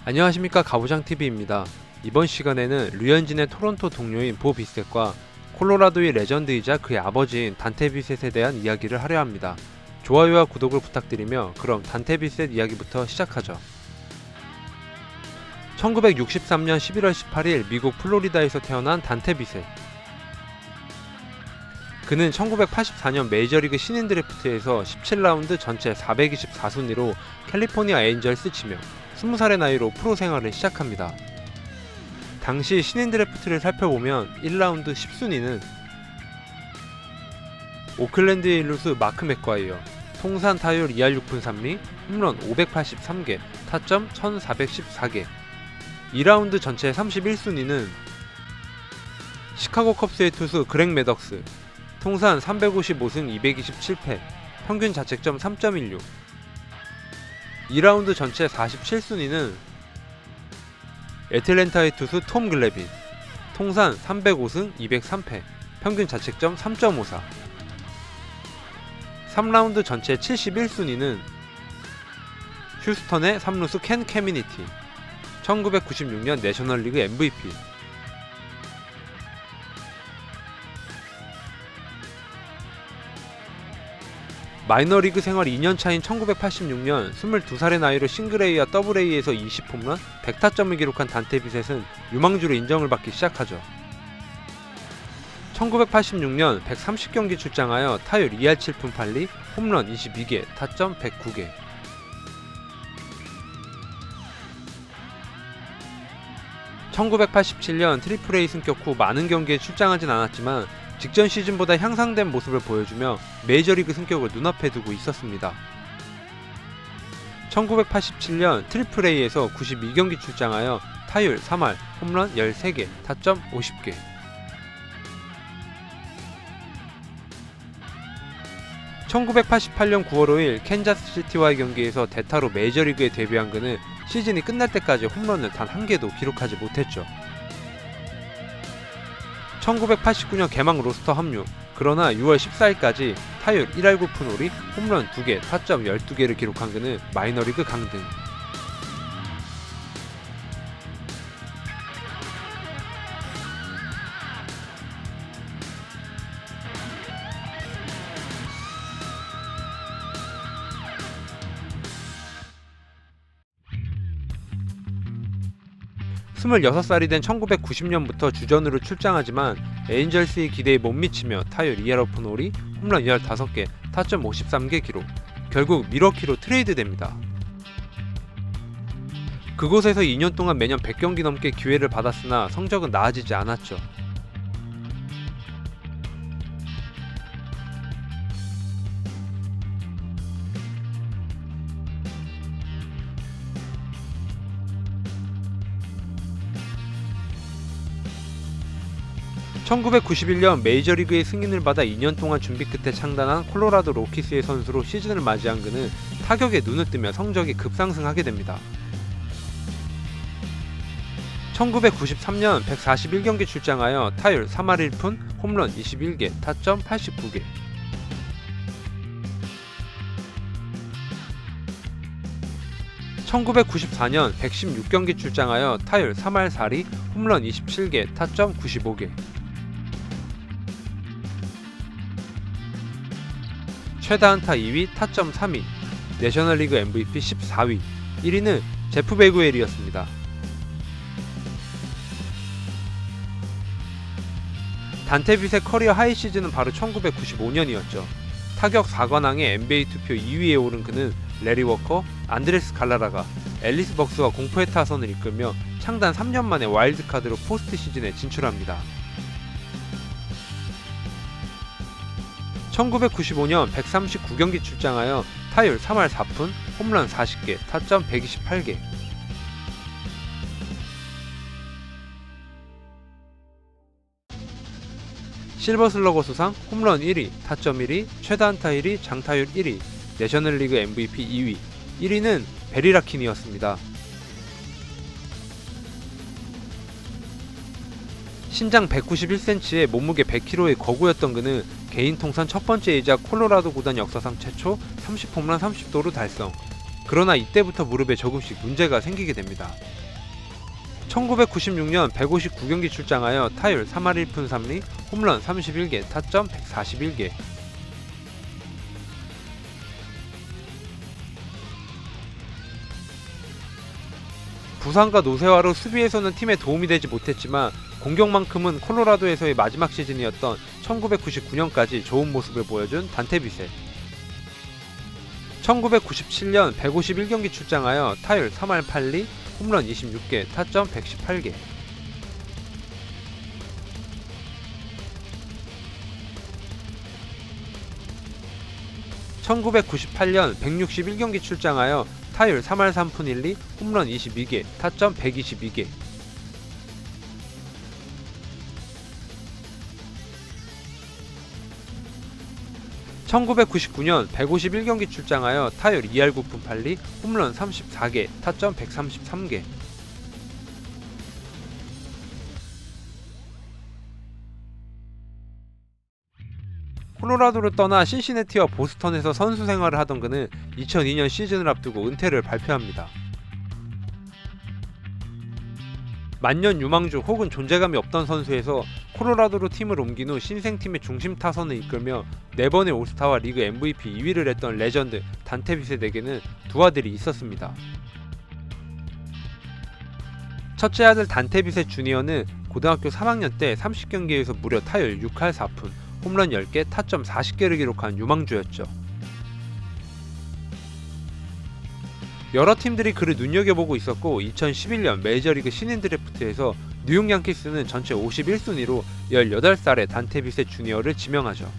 안녕하십니까, 가부장TV입니다. 이번 시간에는 류현진의 토론토 동료인 보 비셋과 콜로라도의 레전드이자 그의 아버지인 단테 비셋에 대한 이야기를 하려 합니다. 좋아요와 구독을 부탁드리며 그럼 단테 비셋 이야기부터 시작하죠. 1963년 11월 18일 미국 플로리다에서 태어난 단테 비셋. 그는 1984년 메이저리그 신인 드래프트에서 17라운드 전체 424순위로 캘리포니아 에인절스 지명, 20살의 나이로 프로 생활을 시작합니다. 당시 신인 드래프트를 살펴보면 1라운드 10순위는 오클랜드의 일루수 마크 맥과이어, 통산 타율 2할 6푼 3리, 홈런 583개, 타점 1414개. 2라운드 전체 31순위는 시카고 컵스의 투수 그렉 매덕스, 통산 355승 227패, 평균 자책점 3.16. 2라운드 전체 47순위는 애틀랜타의 투수 톰 글래빈, 통산 305승 203패, 평균 자책점 3.54. 3라운드 전체 71순위는 휴스턴의 3루수 켄 캐미니티, 1996년 내셔널리그 MVP. 마이너리그 생활 2년차인 1986년 22살의 나이로 싱글A와 더블A에서 20홈런, 100타점을 기록한 단테 비셋은 유망주로 인정을 받기 시작하죠. 1986년 130경기 출장하여 타율 2할 7푼 8리, 홈런 22개, 타점 109개. (1987년) 트리플 A 승격 후 많은 경기에 출장하진 않았지만 직전 시즌보다 향상된 모습을 보여주며 메이저리그 승격을 눈앞에 두고 있었습니다. 1987년 트리플 A에서 92경기 출장하여 타율 3할, 홈런 13개, 타점 50개. 1988년 9월 5일 캔자스시티와의 경기에서 대타로 메이저리그에 데뷔한 그는 시즌이 끝날 때까지 홈런을 단 한 개도 기록하지 못했죠. 1989년 개막 로스터 합류. 그러나 6월 14일까지 타율 1할 9푼 5리, 홈런 2개, 타점 12개를 기록한 그는 마이너리그 강등. (26) 살이 된 1990년부터 주전으로 출장하지만 에인절스의 기대에 못 미치며 타율 2할 오픈 5리, 홈런 15개, 타점 53개 기록. 결국 밀워키로 트레이드됩니다. 그곳에서 2년 동안 매년 100경기 넘게 기회를 받았으나 성적은 나아지지 않았죠. (1991년) 메이저리그의 승인을 받아 2년 동안 준비 끝에 창단한 콜로라도 로키스의 선수로 시즌을 맞이한 그는 타격에 눈을 뜨며 성적이 급상승하게 됩니다. 1993년 141경기 출장하여 타율 3할 1푼, 홈런 21개, 타점 89개. 1994년 116경기 출장하여 타율 3할 4리, 홈런 27개, 타점 95개. 최다 안타 2위, 타점 3위, 내셔널리그 MVP 14위, 1위는 제프 베그웰이었습니다. 단테 비셋 커리어 하이 시즌은 바로 1995년이었죠. 타격 4관왕의 NBA 투표 2위에 오른 그는 레리 워커, 안드레스 갈라라가, 앨리스 벅스와 공포의 타선을 이끌며 창단 3년 만에 와일드카드로 포스트 시즌에 진출합니다. 1995년 139경기 출장하여 타율 3할 4푼, 홈런 40개, 타점 128개. 실버슬러거 수상, 홈런 1위, 타점 1위, 최다 안타 1위, 장타율 1위, 내셔널리그 MVP 2위, 1위는 베리 라킨이었습니다. 신장 191cm에 몸무게 100kg의 거구였던 그는 개인 통산 첫 번째이자 콜로라도 구단 역사상 최초 30홈런 30도루 달성, 그러나 이때부터 무릎에 조금씩 문제가 생기게 됩니다. 1996년 159경기 출장하여 타율 3할 1푼 3리, 홈런 31개, 타점 141개. 부상과 노쇠화로 수비에서는 팀에 도움이 되지 못했지만 공격만큼은 콜로라도에서의 마지막 시즌이었던 1999년까지 좋은 모습을 보여준 단테 비셋. 1997년 151경기 출장하여 타율 3할 8리, 홈런 26개, 타점 118개. (1998년) 161경기 출장하여 타율 3할 3푼 1리, 홈런 22개, 타점 122개. (1999년) 151경기 출장하여 타율 2할 9푼 8리, 홈런 34개, 타점 133개. 콜로라도를 떠나 신시내티와 보스턴에서 선수 생활을 하던 그는 2002년 시즌을 앞두고 은퇴를 발표합니다. 만년 유망주 혹은 존재감이 없던 선수에서 콜로라도로 팀을 옮긴 후 신생팀의 중심 타선을 이끌며 4번의 올스타와 리그 MVP 2위를 했던 레전드 단테 비셋에게는 두 아들이 있었습니다. 첫째 아들 단테 비셋 주니어는 고등학교 3학년 때 30경기에서 무려 타율 6할 4푼, 홈런 10개, 타점 40개를 기록한 유망주였죠. 여러 팀들이 그를 눈여겨보고 있었고 2011년 메이저리그 신인 드래프트에서 뉴욕 양키스는 전체 51순위로 18살의 단테 비셋 주니어를 지명하죠.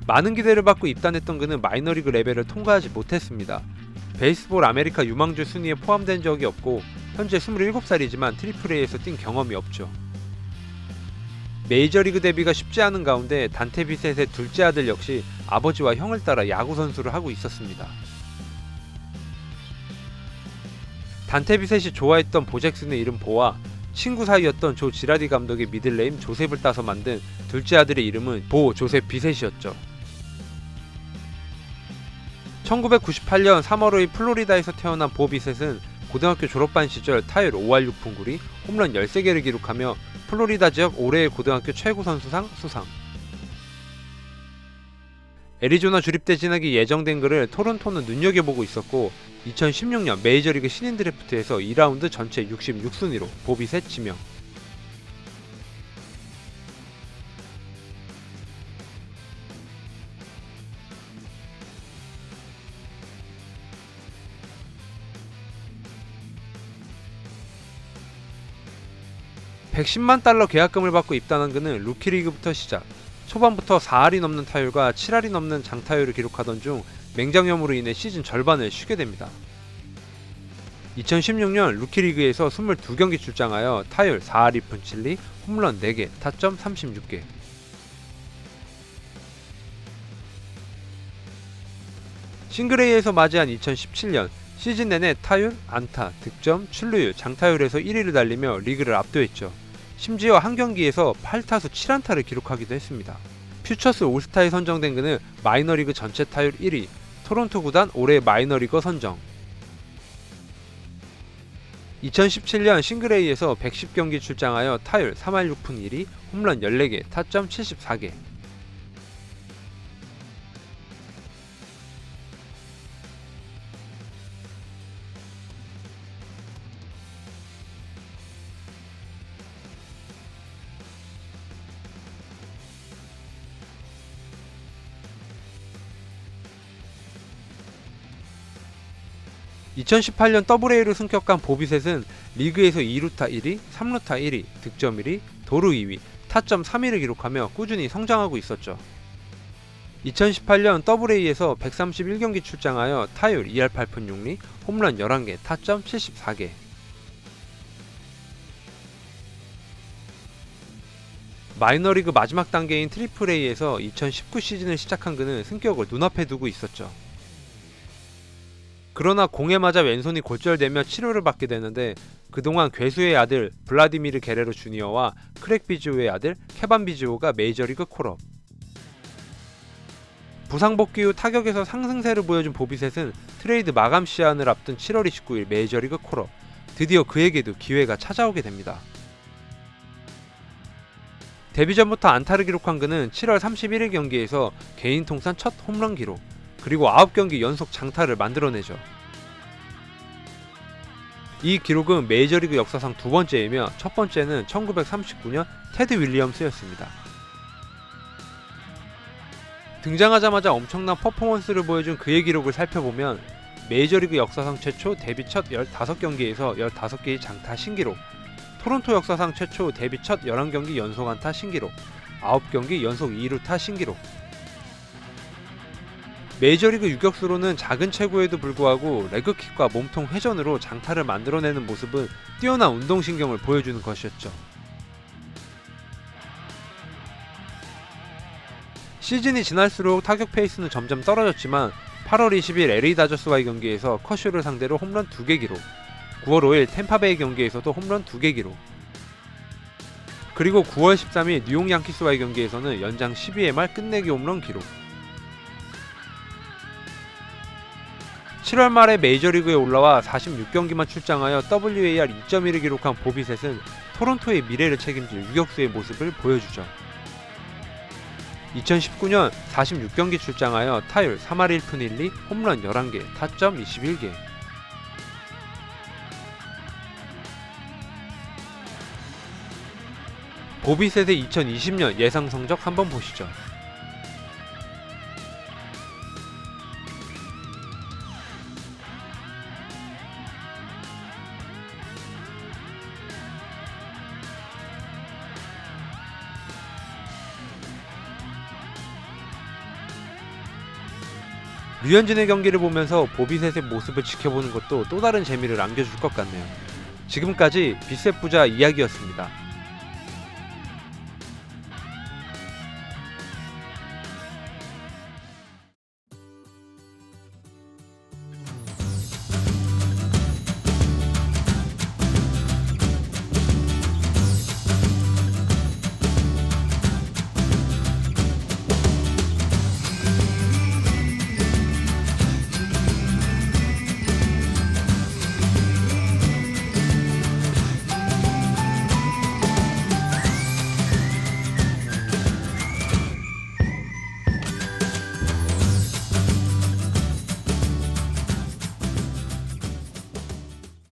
많은 기대를 받고 입단했던 그는 마이너리그 레벨을 통과하지 못했습니다. 베이스볼 아메리카 유망주 순위에 포함된 적이 없고 현재 27살이지만 트리플A에서 뛴 경험이 없죠. 메이저리그 데뷔가 쉽지 않은 가운데 단테 비셋의 둘째 아들 역시 아버지와 형을 따라 야구 선수를 하고 있었습니다. 단테 비셋이 좋아했던 보잭슨의 이름 보와 친구 사이였던 조 지라디 감독의 미들네임 조셉을 따서 만든 둘째 아들의 이름은 보 조셉 비셋이었죠. 1998년 3월 5일 플로리다에서 태어난 보 비셋은 고등학교 졸업반 시절 타율 5할 6푼 9리, 홈런 13개를 기록하며 플로리다 지역 올해의 고등학교 최고 선수상 수상. 애리조나 주립대 진학이 예정된 그를 토론토는 눈여겨보고 있었고 2016년 메이저리그 신인 드래프트에서 2라운드 전체 66순위로 보 비셋 지명. $110만 계약금을 받고 입단한 그는 루키리그부터 시작, 초반부터 4할이 넘는 타율과 7할이 넘는 장타율을 기록하던 중 맹장염으로 인해 시즌 절반을 쉬게 됩니다. 2016년 루키리그에서 22경기 출장하여 타율 4할 2푼 7리, 홈런 4개, 타점 36개. 싱글A에서 맞이한 2017년 시즌 내내 타율, 안타, 득점, 출루율, 장타율에서 1위를 달리며 리그를 압도했죠. 심지어 한 경기에서 8타수 7안타를 기록하기도 했습니다. 퓨처스 올스타에 선정된 그는 마이너리그 전체 타율 1위, 토론토 구단 올해 마이너리거 선정. 2017년 싱글A에서 110경기 출장하여 타율 3할 6푼 1리, 홈런 14개, 타점 74개. (2018년) AA로 승격한 보비셋은 리그에서 2루타 1위, 3루타 1위, 득점 1위, 도루 2위, 타점 3위를 기록하며 꾸준히 성장하고 있었죠. 2018년 AA에서 131경기 출장하여 타율 2할 8푼 6리, 홈런 11개, 타점 74개. 마이너리그 마지막 단계인 AA에서 2019 시즌을 시작한 그는 승격을 눈앞에 두고 있었죠. 그러나 공에 맞아 왼손이 골절되며 치료를 받게 되는데 그동안 괴수의 아들 블라디미르 게레로 주니어와 크랙 비즈오의 아들 케반 비즈오가 메이저리그 콜업. 부상 복귀 후 타격에서 상승세를 보여준 보비셋은 트레이드 마감 시한을 앞둔 7월 29일 메이저리그 콜업. 드디어 그에게도 기회가 찾아오게 됩니다. 데뷔 전부터 안타를 기록한 그는 7월 31일 경기에서 개인 통산 첫 홈런 기록, 그리고 9경기 연속 장타를 만들어내죠. 이 기록은 메이저리그 역사상 두 번째이며 첫 번째는 1939년 테드 윌리엄스였습니다. 등장하자마자 엄청난 퍼포먼스를 보여준 그의 기록을 살펴보면 메이저리그 역사상 최초 데뷔 첫 15경기에서 15개의 장타 신기록, 토론토 역사상 최초 데뷔 첫 11경기 연속 안타 신기록, 9경기 연속 2루타 신기록. 메이저리그 유격수로는 작은 체구에도 불구하고 레그킥과 몸통 회전으로 장타를 만들어내는 모습은 뛰어난 운동신경을 보여주는 것이었죠. 시즌이 지날수록 타격 페이스는 점점 떨어졌지만 8월 20일 LA 다저스와의 경기에서 커쇼를 상대로 홈런 2개 기록, 9월 5일 템파베이 경기에서도 홈런 2개 기록, 그리고 9월 13일 뉴욕 양키스와의 경기에서는 연장 12회 말 끝내기 홈런 기록. 7월 말에 메이저리그에 올라와 46경기만 출장하여 WAR 2.1을 기록한 보비셋은 토론토의 미래를 책임질 유격수의 모습을 보여주죠. 2019년 46경기 출장하여 타율 3할 1푼 1리, 홈런 11개, 타점 21개. 보비셋의 2020년 예상 성적 한번 보시죠. 류현진의 경기를 보면서 보비셋의 모습을 지켜보는 것도 또 다른 재미를 안겨줄 것 같네요. 지금까지 빗셋 부자 이야기였습니다.